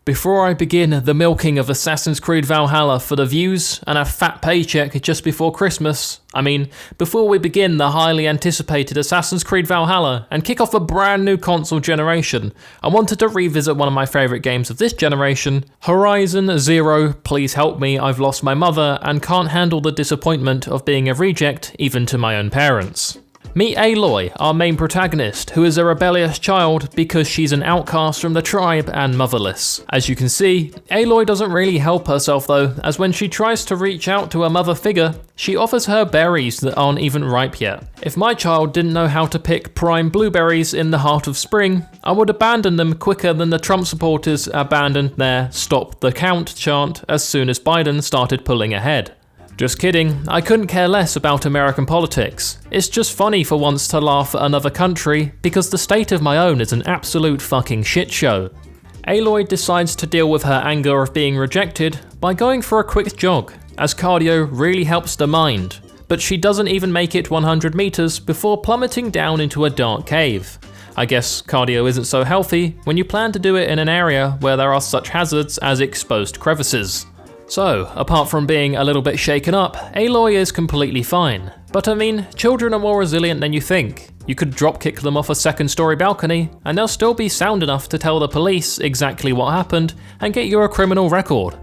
Before I begin the milking of Assassin's Creed Valhalla for the views and a fat paycheck just before Christmas, before we begin the highly anticipated Assassin's Creed Valhalla and kick off a brand new console generation, I wanted to revisit one of my favourite games of this generation, Horizon Zero Please Help Me, I've lost my mother and can't handle the disappointment of being a reject even to my own parents. Meet Aloy, our main protagonist, who is a rebellious child because she's an outcast from the tribe and motherless. As you can see, Aloy doesn't really help herself though, as when she tries to reach out to a mother figure, she offers her berries that aren't even ripe yet. If my child didn't know how to pick prime blueberries in the heart of spring, I would abandon them quicker than the Trump supporters abandoned their "Stop the Count" chant as soon as Biden started pulling ahead. Just kidding, I couldn't care less about American politics. It's just funny for once to laugh at another country because the state of my own is an absolute fucking shit show. Aloy decides to deal with her anger of being rejected by going for a quick jog, as cardio really helps the mind, but she doesn't even make it 100 meters before plummeting down into a dark cave. I guess cardio isn't so healthy when you plan to do it in an area where there are such hazards as exposed crevices. So, apart from being a little bit shaken up, Aloy is completely fine. But children are more resilient than you think. You could dropkick them off a second-story balcony, and they'll still be sound enough to tell the police exactly what happened and get you a criminal record.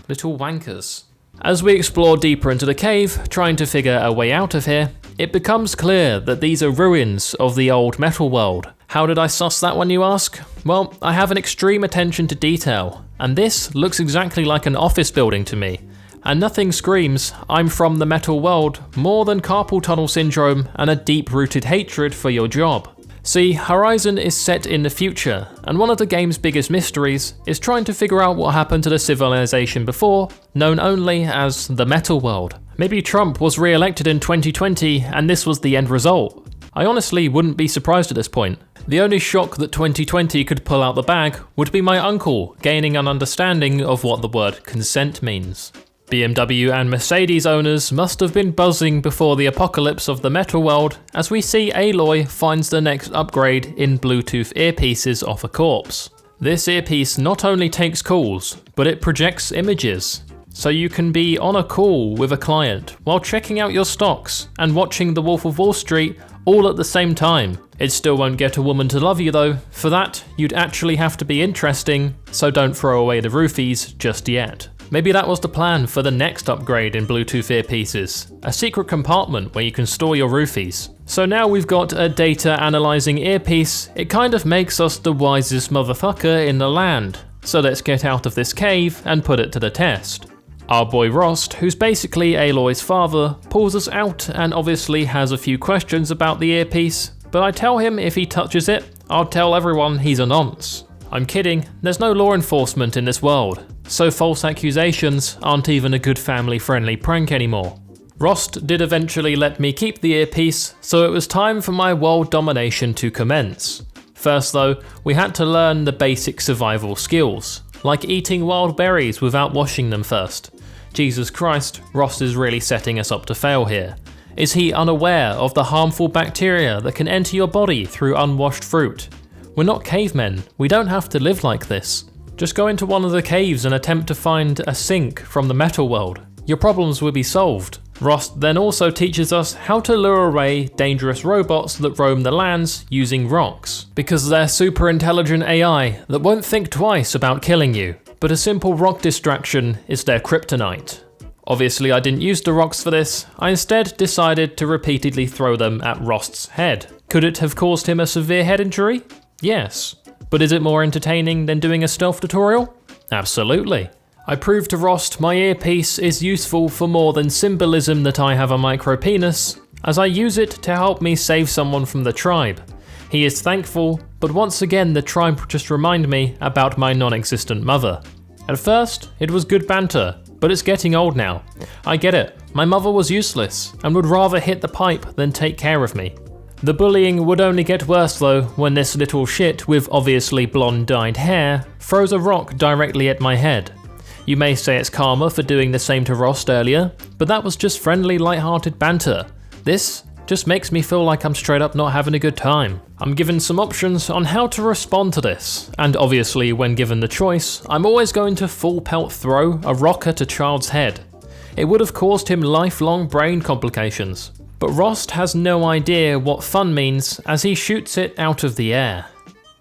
Little wankers. As we explore deeper into the cave, trying to figure a way out of here, it becomes clear that these are ruins of the old metal world. How did I suss that one, you ask? Well, I have an extreme attention to detail, and this looks exactly like an office building to me. And nothing screams, I'm from the metal world, more than carpal tunnel syndrome and a deep-rooted hatred for your job. See, Horizon is set in the future, and one of the game's biggest mysteries is trying to figure out what happened to the civilization before, known only as the metal world. Maybe Trump was re-elected in 2020 and this was the end result. I honestly wouldn't be surprised at this point. The only shock that 2020 could pull out the bag would be my uncle gaining an understanding of what the word consent means. BMW and Mercedes owners must have been buzzing before the apocalypse of the metal world as we see Aloy finds the next upgrade in Bluetooth earpieces off a corpse. This earpiece not only takes calls, but it projects images. So you can be on a call with a client while checking out your stocks and watching The Wolf of Wall Street all at the same time. It still won't get a woman to love you though. For that, you'd actually have to be interesting, so don't throw away the roofies just yet. Maybe that was the plan for the next upgrade in Bluetooth earpieces, a secret compartment where you can store your roofies. So now we've got a data analyzing earpiece, it kind of makes us the wisest motherfucker in the land. So let's get out of this cave and put it to the test. Our boy Rost, who's basically Aloy's father, pulls us out and obviously has a few questions about the earpiece, but I tell him if he touches it, I'll tell everyone he's a nonce. I'm kidding, there's no law enforcement in this world, so false accusations aren't even a good family-friendly prank anymore. Rost did eventually let me keep the earpiece, so it was time for my world domination to commence. First though, we had to learn the basic survival skills, like eating wild berries without washing them first. Jesus Christ, Rost is really setting us up to fail here. Is he unaware of the harmful bacteria that can enter your body through unwashed fruit? We're not cavemen, we don't have to live like this. Just go into one of the caves and attempt to find a sink from the metal world. Your problems will be solved. Rost then also teaches us how to lure away dangerous robots that roam the lands using rocks, because they're super intelligent AI that won't think twice about killing you, but a simple rock distraction is their kryptonite. Obviously I didn't use the rocks for this, I instead decided to repeatedly throw them at Rost's head. Could it have caused him a severe head injury? Yes. But is it more entertaining than doing a stealth tutorial? Absolutely. I proved to Rost my earpiece is useful for more than symbolism that I have a micro penis, as I use it to help me save someone from the tribe. He is thankful, but once again the tribe just remind me about my non-existent mother. At first, it was good banter, but it's getting old now. I get it, my mother was useless and would rather hit the pipe than take care of me. The bullying would only get worse though when this little shit with obviously blonde dyed hair throws a rock directly at my head. You may say it's karma for doing the same to Rost earlier, but that was just friendly light-hearted banter. This Just makes me feel like I'm straight up not having a good time. I'm given some options on how to respond to this, and obviously when given the choice, I'm always going to full pelt throw a rock at a child's head. It would have caused him lifelong brain complications. But Rost has no idea what fun means as he shoots it out of the air.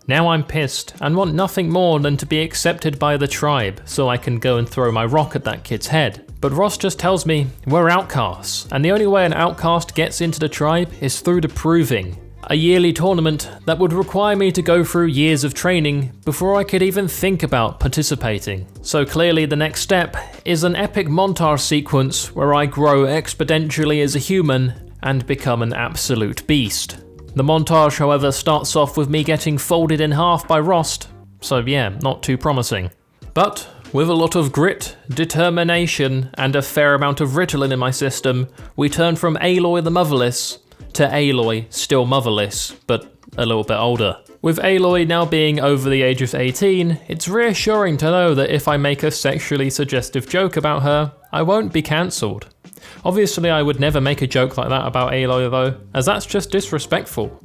Now I'm pissed and want nothing more than to be accepted by the tribe so I can go and throw my rock at that kid's head. But Rost just tells me we're outcasts, and the only way an outcast gets into the tribe is through the Proving, a yearly tournament that would require me to go through years of training before I could even think about participating. So clearly the next step is an epic montage sequence where I grow exponentially as a human and become an absolute beast. The montage, however, starts off with me getting folded in half by Rost, so yeah, not too promising. But with a lot of grit, determination, and a fair amount of Ritalin in my system, we turn from Aloy the motherless to Aloy still motherless, but a little bit older. With Aloy now being over the age of 18, it's reassuring to know that if I make a sexually suggestive joke about her, I won't be cancelled. Obviously I would never make a joke like that about Aloy though, as that's just disrespectful.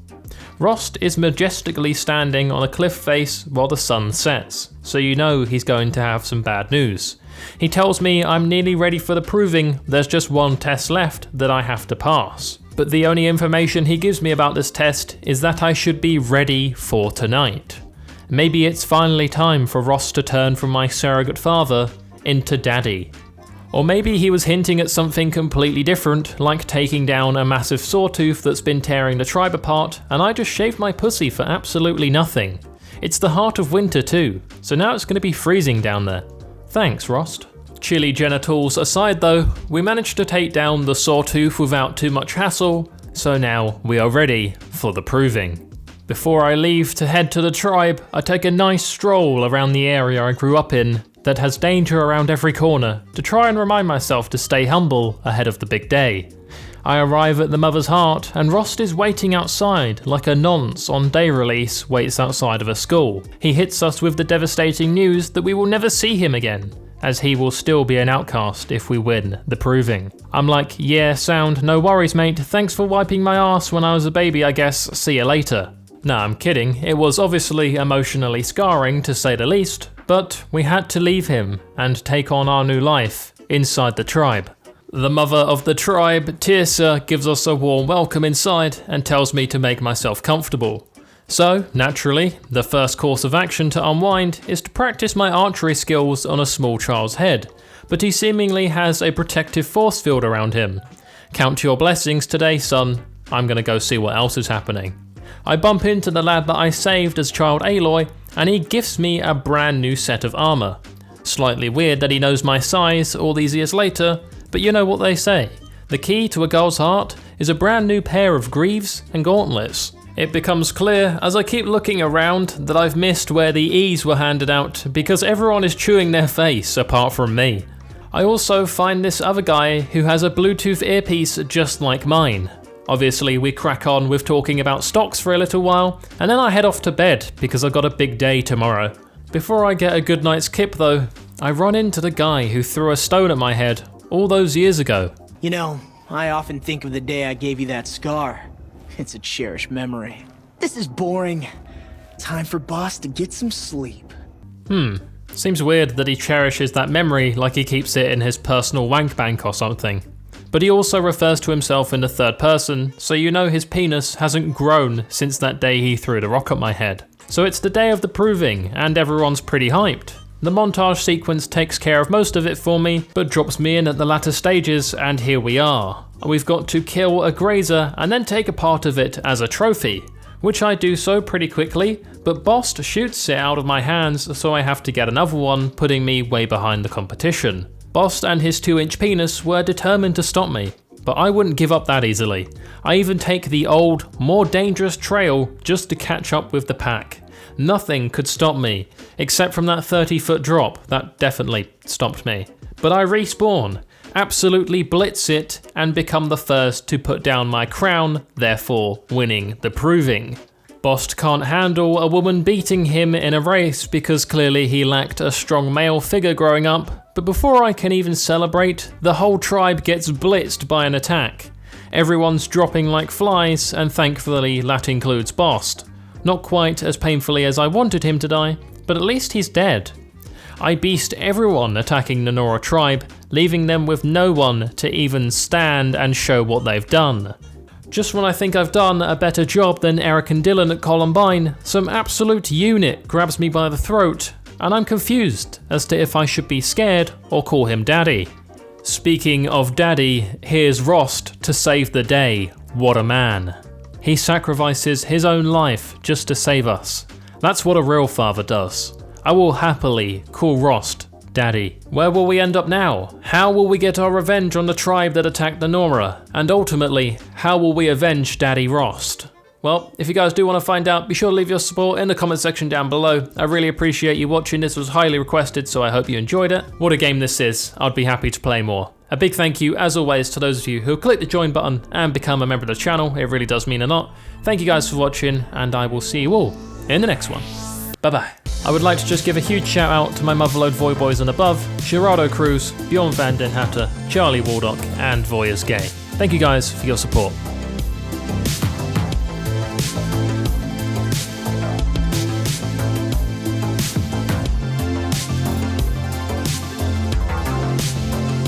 Rost is majestically standing on a cliff face while the sun sets, so you know he's going to have some bad news. He tells me I'm nearly ready for the Proving, there's just one test left that I have to pass. But the only information he gives me about this test is that I should be ready for tonight. Maybe it's finally time for Rost to turn from my surrogate father into daddy. Or maybe he was hinting at something completely different, like taking down a massive sawtooth that's been tearing the tribe apart, and I just shaved my pussy for absolutely nothing. It's the heart of winter too, so now it's going to be freezing down there. Thanks, Rost. Chilly genitals aside though, we managed to take down the sawtooth without too much hassle, so now we are ready for the Proving. Before I leave to head to the tribe, I take a nice stroll around the area I grew up in that has danger around every corner to try and remind myself to stay humble ahead of the big day. I arrive at the Mother's Heart and Rost is waiting outside like a nonce on day release waits outside of a school. He hits us with the devastating news that we will never see him again, as he will still be an outcast if we win the Proving. I'm like, yeah, sound, no worries mate, thanks for wiping my ass when I was a baby I guess, see you later. Nah, I'm kidding, it was obviously emotionally scarring to say the least, but we had to leave him and take on our new life inside the tribe. The mother of the tribe, Tirsa, gives us a warm welcome inside and tells me to make myself comfortable. So, naturally, the first course of action to unwind is to practice my archery skills on a small child's head, but he seemingly has a protective force field around him. Count your blessings today, son. I'm gonna go see what else is happening. I bump into the lad that I saved as child Aloy, and he gifts me a brand new set of armour. Slightly weird that he knows my size all these years later, but you know what they say. The key to a girl's heart is a brand new pair of greaves and gauntlets. It becomes clear as I keep looking around that I've missed where the E's were handed out because everyone is chewing their face apart from me. I also find this other guy who has a Bluetooth earpiece just like mine. Obviously we crack on with talking about stocks for a little while, and then I head off to bed because I've got a big day tomorrow. Before I get a good night's kip though, I run into the guy who threw a stone at my head all those years ago. You know, I often think of the day I gave you that scar. It's a cherished memory. This is boring. Time for Boss to get some sleep. Seems weird that he cherishes that memory like he keeps it in his personal wank bank or something. But he also refers to himself in the third person, so you know his penis hasn't grown since that day he threw the rock at my head. So it's the day of the Proving, and everyone's pretty hyped. The montage sequence takes care of most of it for me, but drops me in at the latter stages, and here we are. We've got to kill a grazer and then take a part of it as a trophy, which I do so pretty quickly, but Bost shoots it out of my hands, so I have to get another one, putting me way behind the competition. Bost and his 2-inch penis were determined to stop me, but I wouldn't give up that easily. I even take the old, more dangerous trail just to catch up with the pack. Nothing could stop me, except from that 30-foot drop, that definitely stopped me. But I respawn, absolutely blitz it, and become the first to put down my crown, therefore winning the Proving. Bost can't handle a woman beating him in a race because clearly he lacked a strong male figure growing up, but before I can even celebrate, the whole tribe gets blitzed by an attack. Everyone's dropping like flies, and thankfully that includes Bost. Not quite as painfully as I wanted him to die, but at least he's dead. I beast everyone attacking the Nora tribe, leaving them with no one to even stand and show what they've done. Just when I think I've done a better job than Eric and Dylan at Columbine, some absolute unit grabs me by the throat, and I'm confused as to if I should be scared or call him Daddy. Speaking of Daddy, here's Rost to save the day. What a man. He sacrifices his own life just to save us. That's what a real father does. I will happily call Rost Daddy. Where will we end up now? How will we get our revenge on the tribe that attacked the Nora? And ultimately, how will we avenge Daddy Rost? Well, if you guys do want to find out, be sure to leave your support in the comment section down below. I really appreciate you watching. This was highly requested, so I hope you enjoyed it. What a game this is. I'd be happy to play more. A big thank you, as always, to those of you who click the join button and become a member of the channel. It really does mean a lot. Thank you guys for watching, and I will see you all in the next one. Bye-bye. I would like to just give a huge shout out to my motherload Voiy Boys and above, Gerardo Cruz, Björn van den Hatter, Charlie Waldock, and Voiy is Gay. Thank you guys for your support.